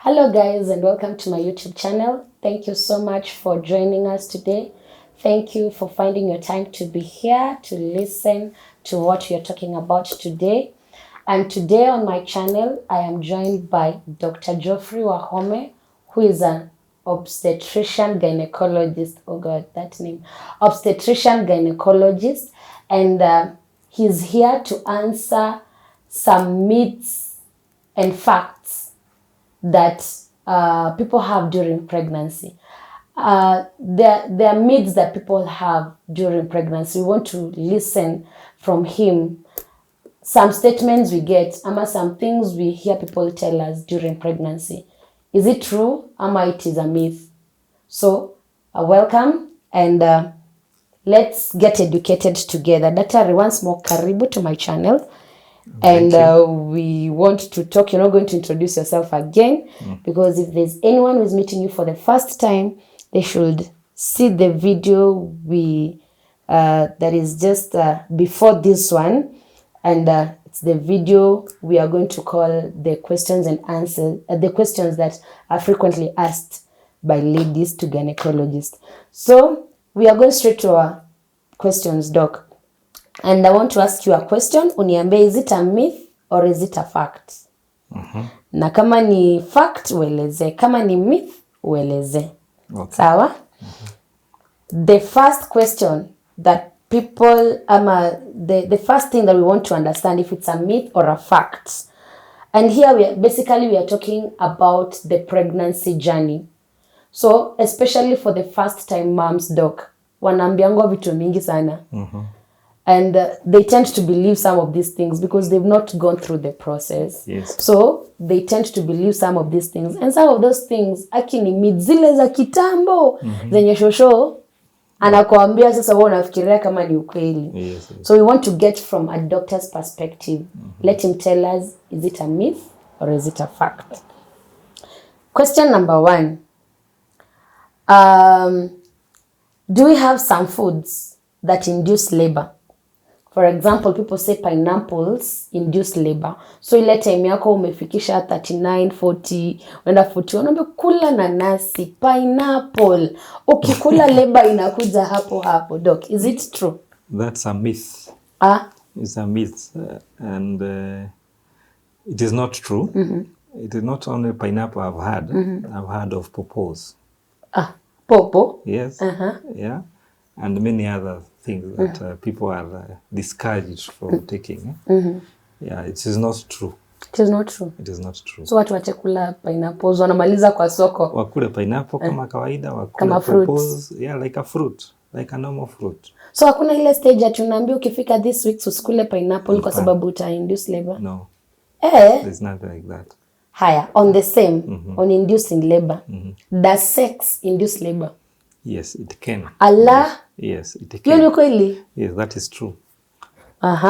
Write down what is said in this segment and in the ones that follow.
Hello guys and welcome to my YouTube channel. Thank you so much for joining us today. Thank you for finding your time to be here to listen to what we are talking about today. And today on my channel, I am joined by Dr. Geoffrey Wahome, who is an obstetrician gynecologist. Oh God, that name. Obstetrician gynecologist. And he's here to answer some myths and facts that people have during pregnancy. There are myths that people have during pregnancy. We want to listen from him. Some statements we get, some things we hear people tell us during pregnancy. Is it true? It is a myth. So, welcome and let's get educated together. Daktari, once more, karibu to my channel. And we want to talk. You're not going to introduce yourself again because if there's anyone who's meeting you for the first time, they should see the video that is just before this one. And it's the video we are going to call the questions and answers, the questions that are frequently asked by ladies to gynecologists. So we are going straight to our questions, Doc. And I want to ask you a question. Uniambie, is it a myth or is it a fact? Na kama ni fact, ueleze. Kama ni myth, ueleze. Okay. Sawa? The first question that people, the first thing that we want to understand if it's a myth or a fact. And here we are talking about the pregnancy journey. So, especially for the first time moms, Doc, wanaambiangwa vitu mingi sana. And they tend to believe some of these things because they've not gone through the process. Yes. So they tend to believe some of these things. And some of those things, akini midzile za kitambo, zenye shosho, anakuambia sasa wewe unafikiria kama ni ukweli. Yes. So we want to get from a doctor's perspective. Let him tell us, is it a myth or is it a fact? Question number 1. Do we have some foods that induce labor? For example, people say pineapples induce labor. So ile time yako umefikisha 39, 40, wenda 40, unaambia kula nanasi, pineapple. Ukikula labor inakuja hapo hapo. Doc, is it true? That's a myth. It's a myth. And it is not true. It is not only pineapple I've had. I've heard of pawpaws. Popo? Yes. Yeah. And many other things that people are discouraged from taking. Yeah, it is not true. It is not true. It is not true. So watu wache kula pineapples, wanamaliza kwa soko. Wakule pineapple kama kawaida, wakule kama pawpaws. Yeah, like a fruit. Like a normal fruit. So hakuna ile stage ati unaambia ukifika this week usikule pineapple kwa sababu uta induce labor? No. There's nothing like that. Higher, on the same, on inducing labor. Does sex induce labor? Yes, it can. Allah? Yes, it can. Hiyo ni kweli? Yes, that is true.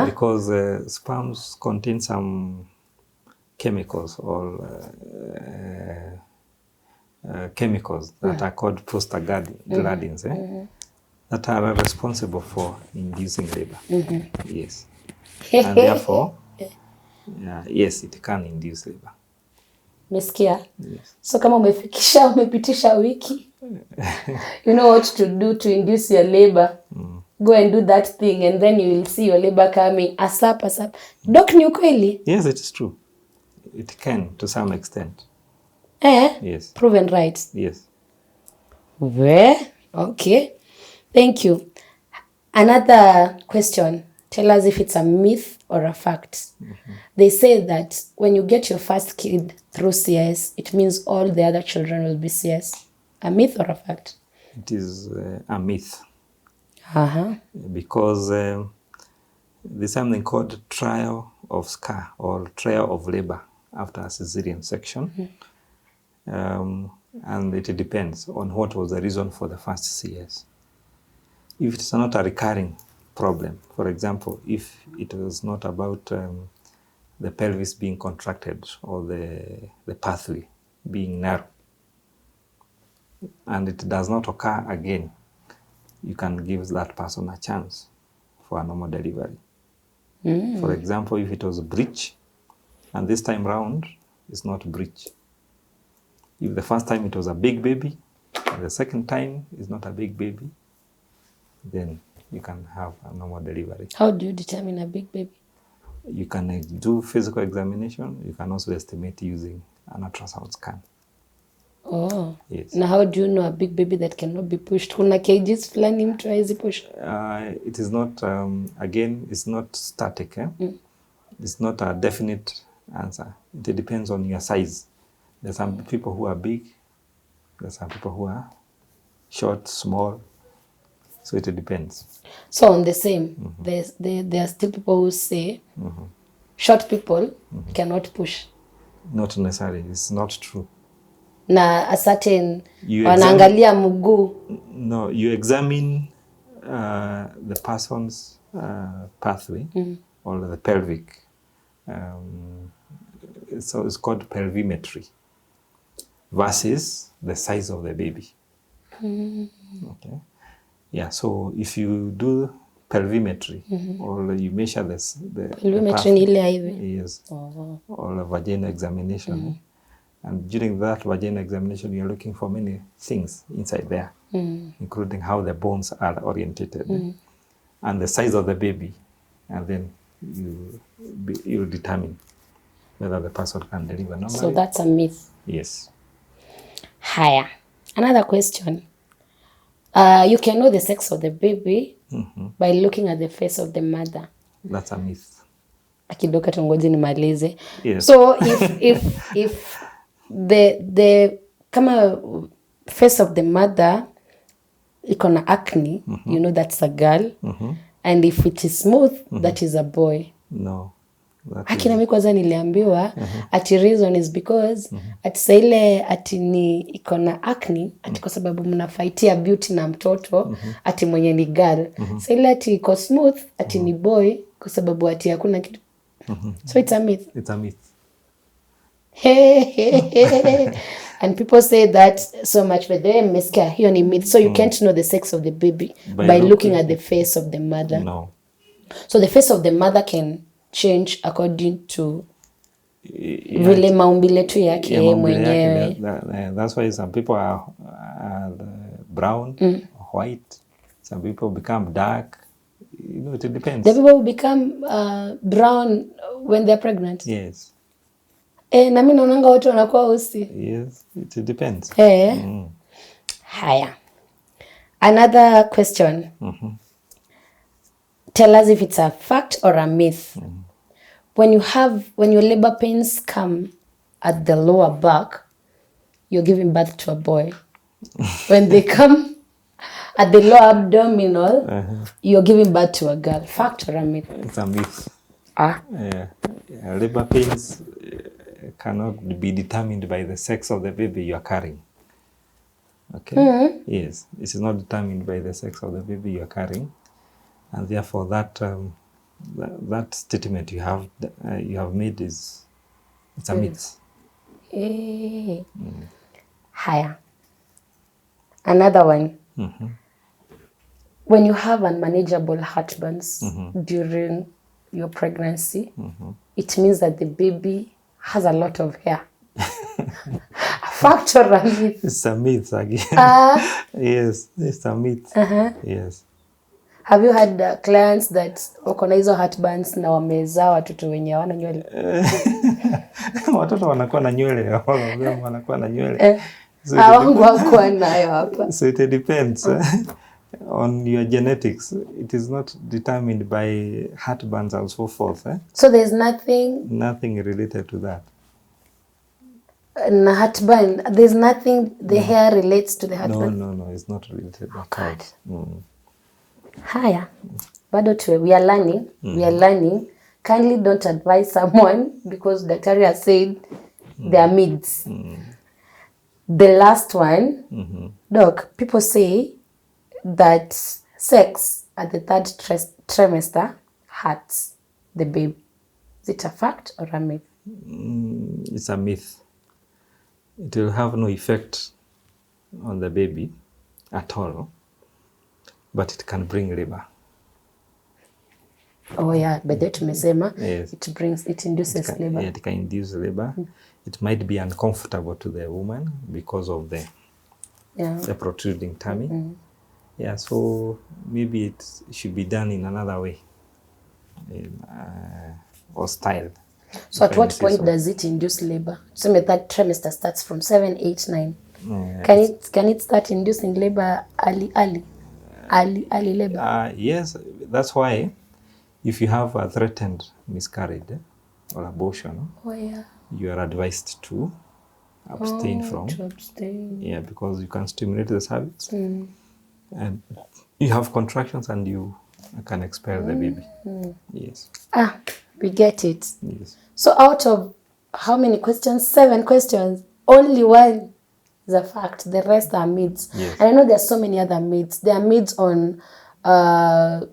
Because sperms contain some chemicals or chemicals that are called prostaglandins that are responsible for inducing labor. Yes. And therefore, yes, it can induce labor. Mesikia? Yes. So kama umepitisha wiki, you know what to do to induce your labor. Go and do that thing and then you will see your labor coming asap. Doc, ni ukweli? Yes, it is true. It can to some extent. Yes. Proven right? Yes. Well, okay. Thank you. Another question. Tell us if it's a myth or a fact. They say that when you get your first kid through CS, it means all the other children will be CS. A myth or a fact? It is a myth. Because there's something called trial of scar or trial of labor after a cesarean section. And it depends on what was the reason for the first CS. If it's not a recurring problem, for example, if it was not about the pelvis being contracted or the pathway being narrow, and it does not occur again, you can give that person a chance for a normal delivery. For example, if it was a breach, and this time round, it's not breach. If the first time it was a big baby, and the second time is not a big baby, then you can have a normal delivery. How do you determine a big baby? You can do physical examination. You can also estimate using an ultrasound scan. Oh. Yes. Now how do you know a big baby that cannot be pushed? Kuna cages fulani mtu hawezi push. It is not, again, it's not static. It's not a definite answer. It depends on your size. There's some people who are big. There's some people who are short, small. So it depends. So on the same, there are still people who say short people cannot push. Not necessarily. It's not true. Na a certain You wanaangalia mguu. No, you examine the person's pathway or the pelvic. So it's called pelvimetry versus the size of the baby. Okay. Yeah, so if you do pelvimetry or you measure this, the Pelvimetry ni ile hivi. yes, or a vaginal examination, and during that vaginal examination, you're looking for many things inside there, including how the bones are orientated and the size of the baby, and then you determine whether the person can deliver normally. So that's a myth. Yes. Haya. Another question. You can know the sex of the baby by looking at the face of the mother. That's a myth. Akidoka tungoje nimalize. Yes. So if the kama face of the mother iko na acne, you know that's a girl. And if it is smooth, that is a boy. No. Akina mimi kwanza niliambiwa ati reason is because ati saa ile ati ni iko na acne ati kwa sababu mnafaitia beauty na mtoto ati mwenye ni girl. Saa ile ati iko smooth ati ni boy kwa sababu ati hakuna kitu. So it's a myth. It's a myth. And people say that so much, but they mmesikia hiyo ni myth. So you can't know the sex of the baby by looking at the face of the mother. No. So the face of the mother can change according to vile maumbile tu yake Yeah, mwenyewe. that's why some people are brown, white. Some people become dark. You know, it depends. The people become brown when they're pregnant. Yes. Na mimi naonanga watu wanakuwa usi. Yes, it depends. Haya. Another question. Tell us if it's a fact or a myth. When your labor pains come at the lower back, you're giving birth to a boy. When they come at the lower abdominal, you're giving birth to a girl. Fact or a myth? It's a myth. Yeah. Labor pains cannot be determined by the sex of the baby you are carrying. Okay? Yes, it is not determined by the sex of the baby you are carrying, and therefore that statement you have made it's a myth. Higher. Another one. When you have unmanageable heartburns during your pregnancy, it means that the baby has a lot of hair. Fact or a myth? It's a myth again. Yes, it's a myth. Yes. Have you had clients that wako na hizo heartburns na wamezaa watoto wenye hawana nywele? Watoto wanakuwa na nywele, wanakuwa na nywele. Wangu hakuwa nayo hapa. So it depends on your genetics. It is not determined by heartburns and so forth. So there's nothing related to that. Heartburn, there's nothing the hair relates to the heartburn? No, it's not related at all. Haya, bado we are learning. Kindly don't advise someone because daktari has said they are myths. The last one, doc, people say that sex at the third trimester hurts the baby. Is it a fact or a myth? It's a myth. It will have no effect on the baby at all, but it can bring labor. Oh yeah, but that tumesema Yes. it induces labor. It can induce labor. It might be uncomfortable to the woman because of the protruding tummy. Yeah, so maybe it should be done in another way, or style. So at what point does it induce labor? So that trimester starts from 7, 8, 9. Can it start inducing labor early labor? Yes, that's why if you have a threatened miscarriage or abortion, you are advised to abstain from. To abstain. Yeah, because you can stimulate the cervix, and you have contractions, and you can expel the baby. Yes. We get it. Yes. So out of how many questions? 7 questions. Only one is a fact. The rest are myths. Yes. And I know there's so many other myths. There are myths on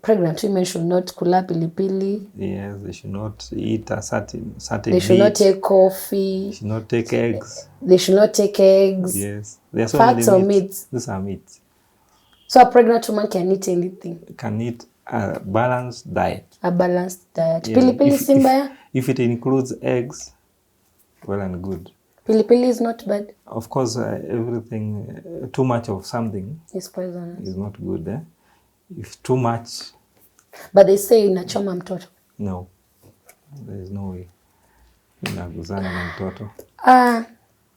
pregnant women should not kula pilipili. Yes, they should not eat a certain They should not take coffee. They should not take eggs. They should not take eggs. Yes. There are so Facts many or myths? These are myths. So a pregnant woman can eat anything. Can eat a balanced diet. A balanced diet. Yeah. Pilipili simbaya? If it includes eggs, well and good. Pilipili is not bad. Of course, everything, too much of something is poisonous. Is not good. If too much. But they say inachoma mtoto. No, there is no way. Inaguzana na mtoto.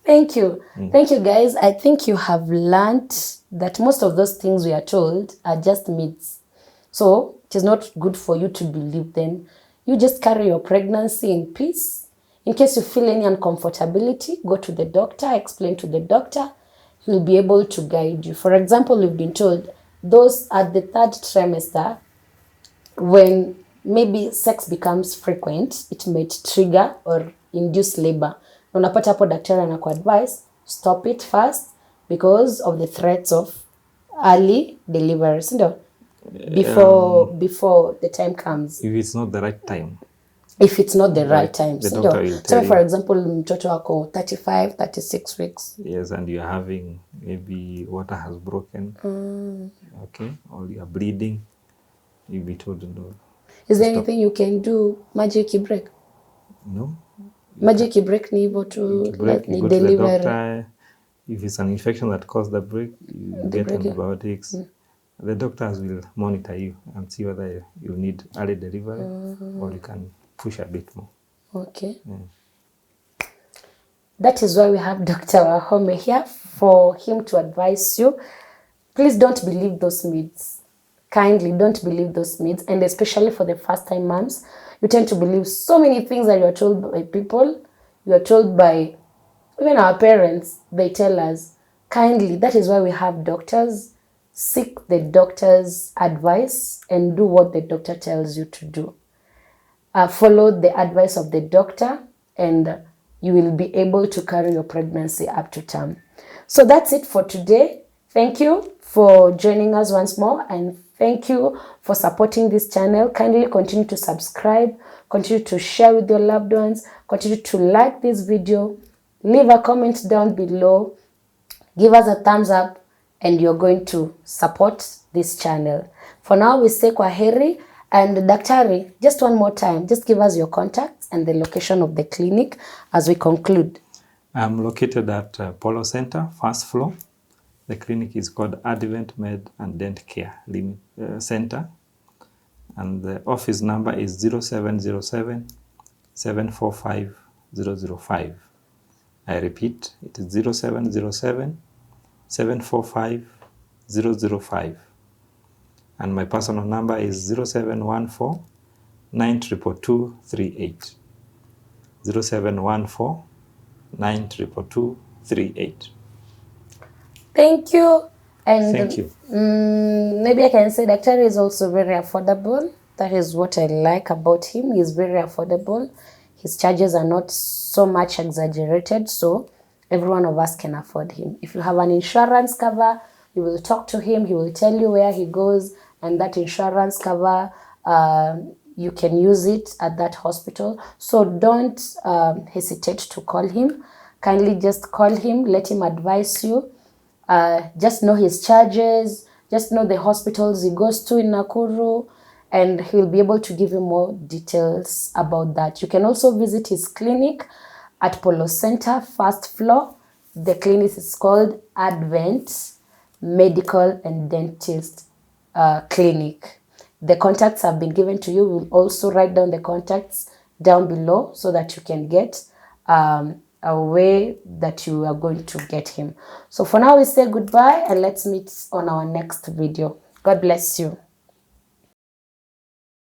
Thank you. Thank you, guys. I think you have learned that most of those things we are told are just myths. So it is not good for you to believe them. You just carry your pregnancy in peace. In case you feel any uncomfortability, go to the doctor, explain to the doctor. He'll be able to guide you. For example, you've been told those at the 3rd trimester, when maybe sex becomes frequent, it might trigger or induce labor. Unapata hapo daktari anakuadvise stop it first because of the threats of early delivery. Before the time comes. If it's not the right time. If it's not the right time. The doctor will tell you. For example, mtoto wako 35, 36 weeks. Yes, and you're having maybe water has broken. Okay, or you're bleeding. You'll be told no. Is there anything you can do? Magic break? No. Magic break ni hivyo tu ni delivery. If it's an infection that caused the break, you get antibiotics. The doctors will monitor you and see whether you need early delivery or you can push a bit more. Okay. That is why we have Dr. Wahome here, for him to advise you. Please don't believe those myths. Kindly don't believe those myths, and especially for the first-time moms, you tend to believe so many things that you are told by people, you are told by even our parents. They tell us. Kindly, that is why we have doctors. Seek the doctor's advice and do what the doctor tells you to do. Follow the advice of the doctor, and you will be able to carry your pregnancy up to term. So that's it for today. Thank you for joining us once more, and thank you for supporting this channel. Kindly continue to subscribe, continue to share with your loved ones, continue to like this video, leave a comment down below, give us a thumbs up, and you're going to support this channel. For now, we say kwaheri. And Daktari, just one more time, just give us your contacts and the location of the clinic as we conclude. I'm located at Polo Center, 1st floor. The clinic is called Advent Med and Dent Care Center. And the office number is 0707 745 005. I repeat, it is 0707 745 005. And my personal number is 0714 92238. 0714 92238. Thank you. And thank you. Maybe I can say Dr. is also very affordable. That is what I like about him. He's very affordable. His charges are not so much exaggerated, so every one of us can afford him. If you have an insurance cover, you will talk to him. He will tell you where he goes, and that insurance cover, you can use it at that hospital. So don't hesitate to call him. Kindly just call him, let him advise you. Just know his charges, just know the hospitals he goes to in Nakuru, and he'll be able to give you more details about that. You can also visit his clinic at Polo Center, first floor. The clinic is called Advent Medical and Dentist Clinic. The contacts have been given to you. We'll also write down the contacts down below so that you can get a way that you are going to get him. So for now, we say goodbye and let's meet on our next video. God bless you.